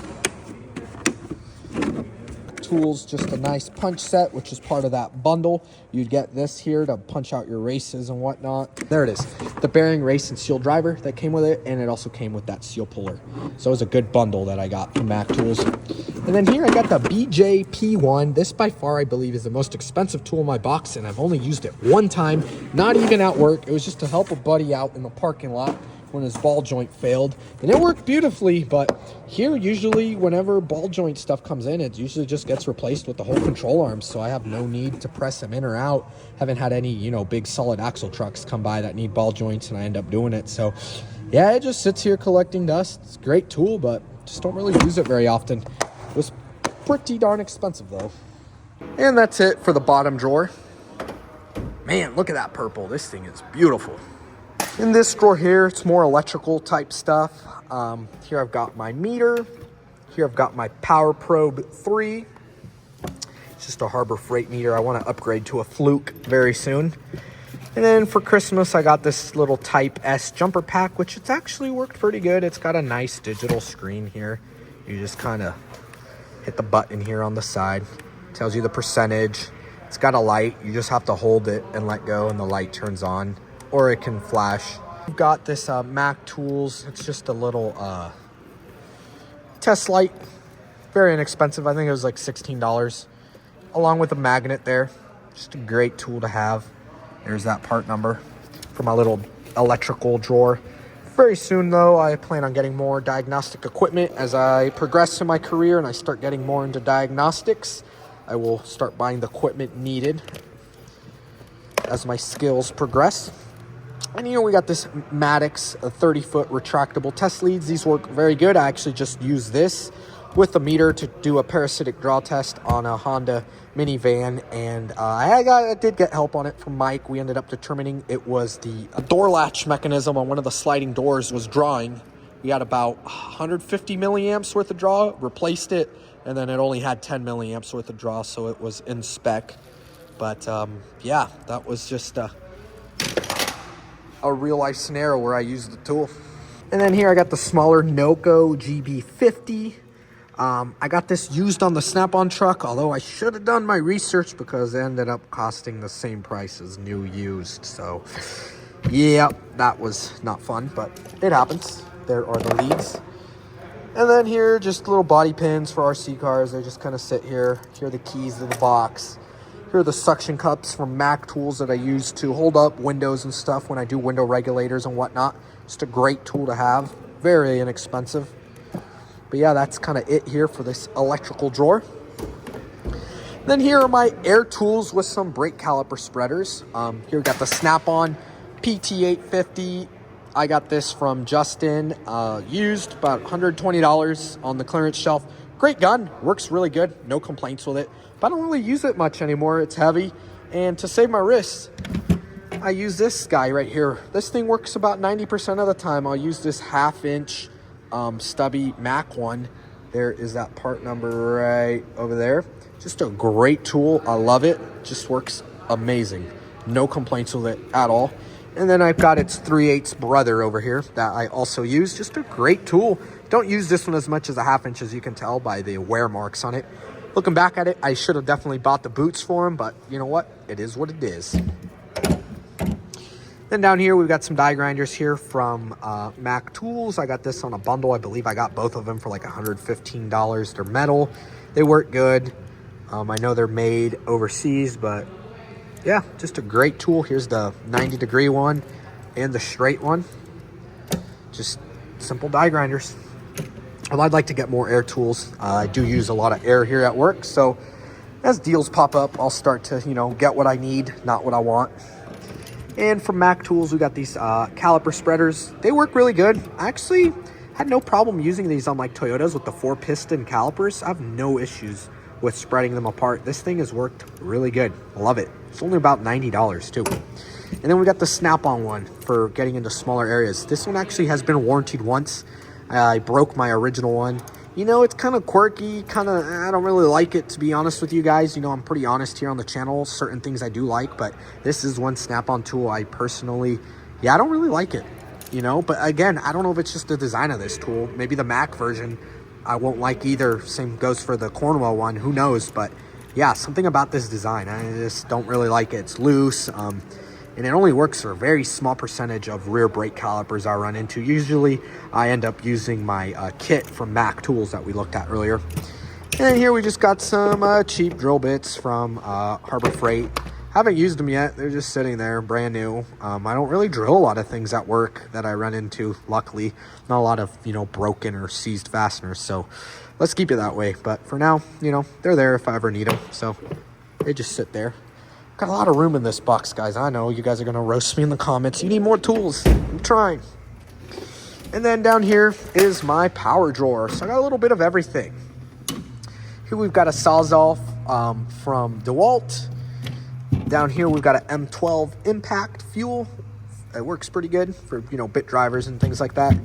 Tools, just a nice punch set, which is part of that bundle. You'd get this here to punch out your races and whatnot. There it is, the bearing, race, and seal driver that came with it, and it also came with that seal puller. So it was a good bundle that I got from Mac Tools. And then here I got the BJP1. This by far I believe is the most expensive tool in my box, and I've only used it one time, not even at work. It was just to help a buddy out in the parking lot when his ball joint failed, and it worked beautifully. But here, usually whenever ball joint stuff comes in, it usually just gets replaced with the whole control arms, so I have no need to press them in or out. Haven't had any, you know, big solid axle trucks come by that need ball joints, and I end up doing it. So yeah, it just sits here collecting dust. It's a great tool, but just don't really use it very often. It was pretty darn expensive though. And that's it for the bottom drawer. Man, look at that purple. This thing is beautiful. In this drawer here, it's more electrical type stuff. Here I've got my meter. Here I've got my Power Probe 3. It's just a Harbor Freight meter. I want to upgrade to a Fluke very soon. And then for Christmas, I got this little Type S jumper pack, which it's actually worked pretty good. It's got a nice digital screen here. You just kind of hit the button here on the side. It tells you the percentage. It's got a light. You just have to hold it and let go, and the light turns on. Or it can flash. We've got this Mac Tools. It's just a little test light. Very inexpensive. I think it was like $16. Along with a magnet there. Just a great tool to have. There's that part number for my little electrical drawer. Very soon though, I plan on getting more diagnostic equipment. As I progress in my career and I start getting more into diagnostics, I will start buying the equipment needed as my skills progress. And you know, we got this Maddox 30-foot retractable test leads. These work very good. I actually just use this with the meter to do a parasitic draw test on a Honda minivan, and I did get help on it from Mike. We ended up determining it was the door latch mechanism on one of the sliding doors was drawing. We had about 150 milliamps worth of draw, replaced it, and then it only had 10 milliamps worth of draw, so it was in spec. But yeah, that was just a real life scenario where I used the tool. And then here I got the smaller Noco GB50. I got this used on the Snap-on truck, although I should have done my research because it ended up costing the same price as new used. So yeah, that was not fun, but it happens. There are the leads. And then here, just little body pins for RC cars. They just kind of sit here. Here are the keys to the box. Here are the suction cups from Mac Tools that I use to hold up windows and stuff when I do window regulators and whatnot. Just a great tool to have. Very inexpensive. But yeah, that's kind of it here for this electrical drawer. Then here are my air tools with some brake caliper spreaders. Here we got the Snap-on PT850. I got this from Justin, used about $120 on the clearance shelf. Great gun, works really good, no complaints with it. But I don't really use it much anymore. It's heavy, and to save my wrists, I use this guy right here. This thing works about 90% of the time. I'll use this 1/2-inch stubby Mac one. There is that part number right over there. Just a great tool. I love it. Just works amazing. No complaints with it at all. And then I've got its 3/8 brother over here that I also use. Just a great tool. Don't use this one as much as a 1/2 inch, as you can tell by the wear marks on it. Looking back at it, I should have definitely bought the boots for him, but you know what? It is what it is. Then down here, we've got some die grinders here from Mac Tools. I got this on a bundle. I believe I got both of them for like $115. They're metal. They work good. I know they're made overseas, but yeah, just a great tool. Here's the 90-degree one and the straight one. Just simple die grinders. Well, I'd like to get more air tools. I do use a lot of air here at work, so as deals pop up, I'll start to, you know, get what I need, not what I want. And from Mac Tools, we got these caliper spreaders. They work really good. I actually had no problem using these on like Toyotas with the 4-piston calipers. I have no issues with spreading them apart. This thing has worked really good. I love it. It's only about $90 too. And then we got the snap-on one for getting into smaller areas. This one actually has been warranted once. I broke my original one. You know, it's kind of quirky, I don't really like it, to be honest with you guys. You know, I'm pretty honest here on the channel. Certain things I do like, but this is one snap-on tool I personally, I don't really like it, you know. But again, I don't know if it's just the design of this tool. Maybe the Mac version I won't like either. Same goes for the Cornwell one, who knows. But yeah, something about this design, I just don't really like it. It's loose, and it only works for a very small percentage of rear brake calipers I run into. Usually I end up using my kit from Mac Tools that we looked at earlier. And then here we just got some cheap drill bits from Harbor Freight. Haven't used them yet. They're just sitting there, brand new. I don't really drill a lot of things at work that I run into, luckily. Not a lot of, you know, broken or seized fasteners. So let's keep it that way. But for now, you know, they're there if I ever need them. So they just sit there. Got a lot of room in this box, guys. I know you guys are going to roast me in the comments. You need more tools. I'm trying. And then down here is my power drawer. So I got a little bit of everything. Here we've got a Sawzall from DeWalt. Down here we've got an M12 impact fuel. It works pretty good for, you know, bit drivers and things like that.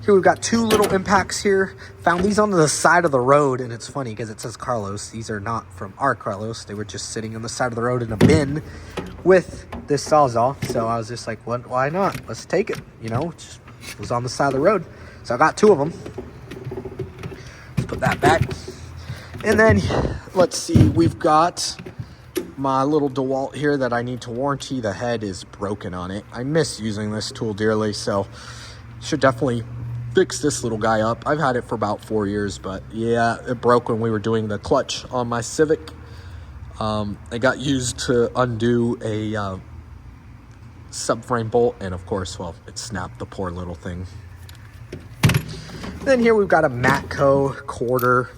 Here we've got two little impacts here. Found these on the side of the road, and it's funny because it says Carlos. These are not from our Carlos. They were just sitting on the side of the road in a bin with this Sawzall. So I was just like, what? Why not? Let's take it. You know, it was on the side of the road. So I got two of them. Let's put that back. And then let's see, we've got my little DeWalt here that I need to warranty. The head is broken on it. I miss using this tool dearly, so should definitely fix this little guy up. I've had it for about 4 years, but yeah, it broke when we were doing the clutch on my Civic. It got used to undo a subframe bolt, and of course, well, it snapped the poor little thing. Then here we've got a Matco quarter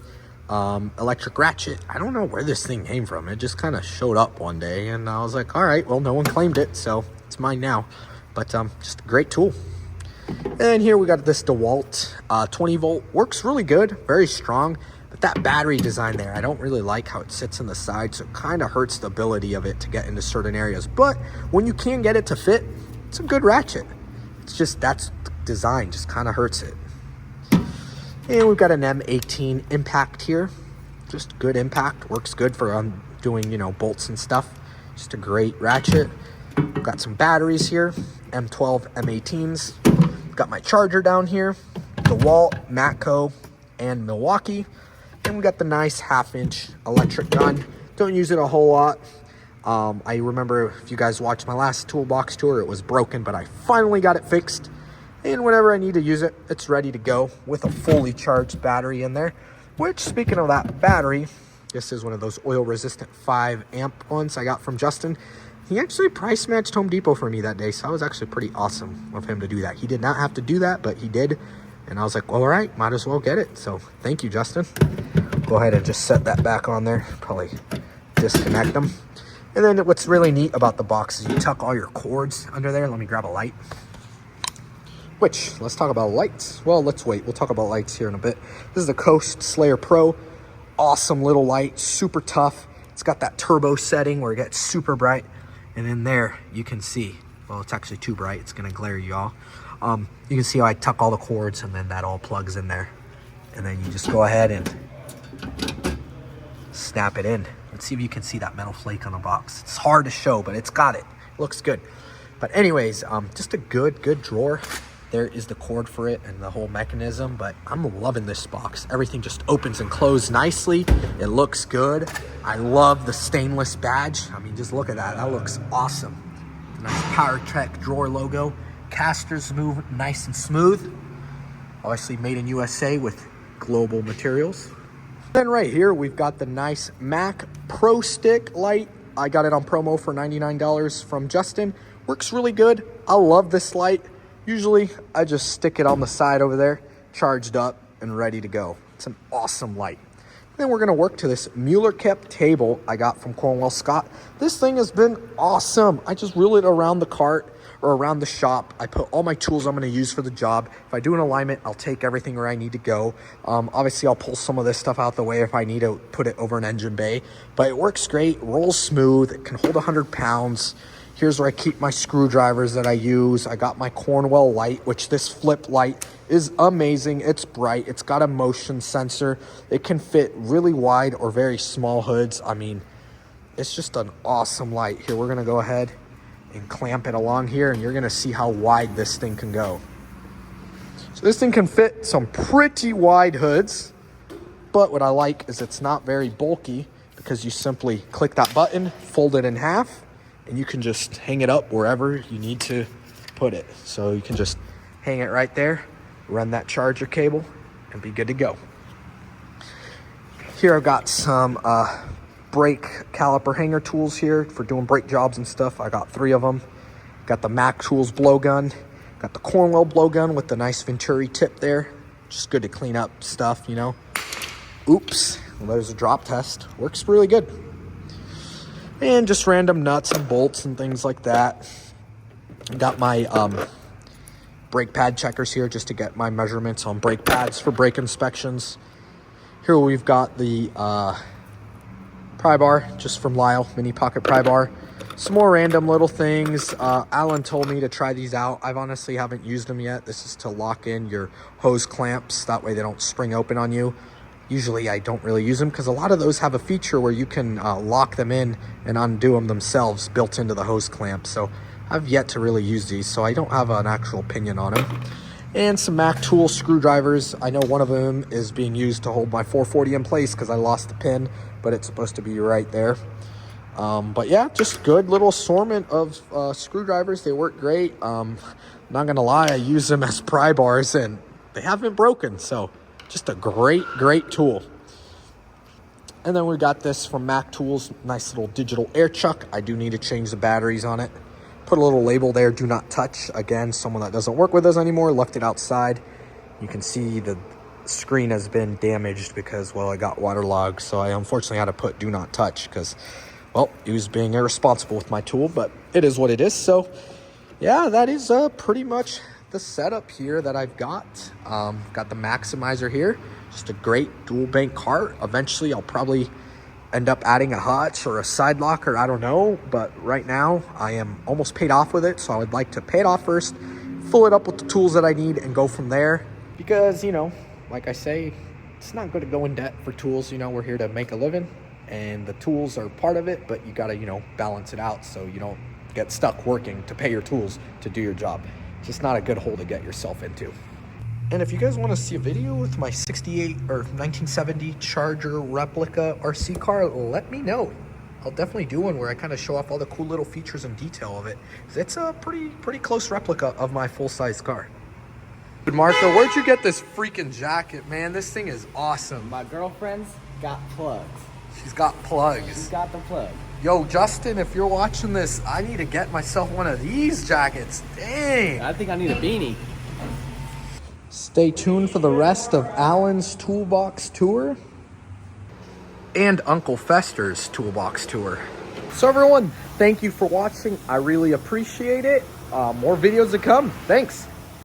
electric ratchet. I don't know where this thing came from. It just kind of showed up one day, and I was like, all right, well, no one claimed it, so it's mine now. But just a great tool. And here we got this DeWalt 20 volt. Works really good, very strong. But that battery design there, I don't really like how it sits in the side, so it kind of hurts the ability of it to get into certain areas. But when you can get it to fit, it's a good ratchet. It's just, that's the design, just kind of hurts it. And we've got an M18 impact here. Just good impact, works good for doing, you know, bolts and stuff. Just a great ratchet. We've got some batteries here, M12 M18s. Got my charger down here, DeWalt, Matco, and Milwaukee. And we got the nice 1/2 inch electric gun. Don't use it a whole lot. I remember if you guys watched my last toolbox tour, it was broken, but I finally got it fixed. And whenever I need to use it, it's ready to go with a fully charged battery in there. Which, speaking of that battery, this is one of those oil resistant 5 amp ones I got from Justin. He actually price matched Home Depot for me that day, so that was actually pretty awesome of him to do that. He did not have to do that, but he did. And I was like, well, all right, might as well get it. So thank you, Justin. Go ahead and just set that back on there. Probably disconnect them. And then what's really neat about the box is you tuck all your cords under there. Let me grab a light. Let's talk about lights. Well, let's wait. We'll talk about lights here in a bit. This is the Coast Slayer Pro. Awesome little light, super tough. It's got that turbo setting where it gets super bright. And in there, you can see, well, it's actually too bright. It's gonna glare you all. You can see how I tuck all the cords and then that all plugs in there. And then you just go ahead and snap it in. Let's see if you can see that metal flake on the box. It's hard to show, but it's got it. looks good. But anyways, just a good drawer. There is the cord for it and the whole mechanism, but I'm loving this box. Everything just opens and closes nicely. It looks good. I love the stainless badge. I mean, just look at that. That looks awesome. Nice PowerTech drawer logo. Casters move nice and smooth. Obviously made in USA with global materials. Then right here, we've got the nice Mac Pro Stick light. I got it on promo for $99 from Justin. Works really good. I love this light. Usually, I just stick it on the side over there, charged up and ready to go. It's an awesome light. Then we're gonna work to this Mueller kept table I got from Cornwell Scott. This thing has been awesome. I just reel it around the cart or around the shop. I put all my tools I'm gonna use for the job. If I do an alignment, I'll take everything where I need to go. Obviously, I'll pull some of this stuff out the way if I need to put it over an engine bay. But it works great, rolls smooth, it can hold 100 pounds. Here's where I keep my screwdrivers that I use. I got my Cornwell light, which this flip light is amazing. It's bright. It's got a motion sensor. It can fit really wide or very small hoods. I mean, it's just an awesome light. Here, we're gonna go ahead and clamp it along here, and you're gonna see how wide this thing can go. So this thing can fit some pretty wide hoods, but what I like is it's not very bulky because you simply click that button, fold it in half, and you can just hang it up wherever you need to put it. So you can just hang it right there, run that charger cable, and be good to go. Here I've got some brake caliper hanger tools here for doing brake jobs and stuff. I got 3 of them. Got the Mac Tools blowgun. Got the Cornwell blowgun with the nice Venturi tip there. Just good to clean up stuff, you know. Oops, well, there's a drop test. Works really good. And just random nuts and bolts and things like that. Got my brake pad checkers here just to get my measurements on brake pads for brake inspections. Here we've got the pry bar just from Lyle, mini pocket pry bar. Some more random little things. Alan told me to try these out. I've honestly haven't used them yet. This is to lock in your hose clamps. That way they don't spring open on you. Usually I don't really use them because a lot of those have a feature where you can lock them in and undo them themselves built into the hose clamp. So I've yet to really use these, so I don't have an actual opinion on them. And some Mac Tool screwdrivers. I know one of them is being used to hold my 440 in place because I lost the pin, but it's supposed to be right there. But yeah, just good little assortment of screwdrivers. They work great. Not gonna lie, I use them as pry bars and they haven't broken, so just a great tool. And then we got this from Mac Tools, nice little digital air chuck. I do need to change the batteries on it. Put a little label there, do not touch. Again, someone that doesn't work with us anymore left it outside. You can see the screen has been damaged because, well, it got waterlogged. So I unfortunately had to put do not touch because, well, he was being irresponsible with my tool, but it is what it is. So yeah, that is pretty much the setup here that I've got. Got the Macsmizer here, just a great dual bank cart. Eventually I'll probably end up adding a hutch or a side locker, I don't know, but right now I am almost paid off with it, so I would like to pay it off first, fill it up with the tools that I need, and go from there. Because, you know, like I say, it's not good to go in debt for tools. You know, we're here to make a living, and the tools are part of it, but you gotta, you know, balance it out so you don't get stuck working to pay your tools to do your job. Just not a good hole to get yourself into. And if you guys want to see a video with my 68 or 1970 Charger replica RC car, let me know. I'll definitely do one where I kind of show off all the cool little features and detail of it. It's a pretty close replica of my full-size car. But Marco, where'd you get this freaking jacket, man? This thing is awesome.
My girlfriend's got plugs.
She's got plugs.
She's got the plug.
Yo, Justin, if you're watching this, I need to get myself one of these jackets. Dang.
I think I need a beanie.
Stay tuned for the rest of Alan's Toolbox Tour and Uncle Fester's Toolbox Tour. So everyone, thank you for watching. I really appreciate it. More videos to come. Thanks.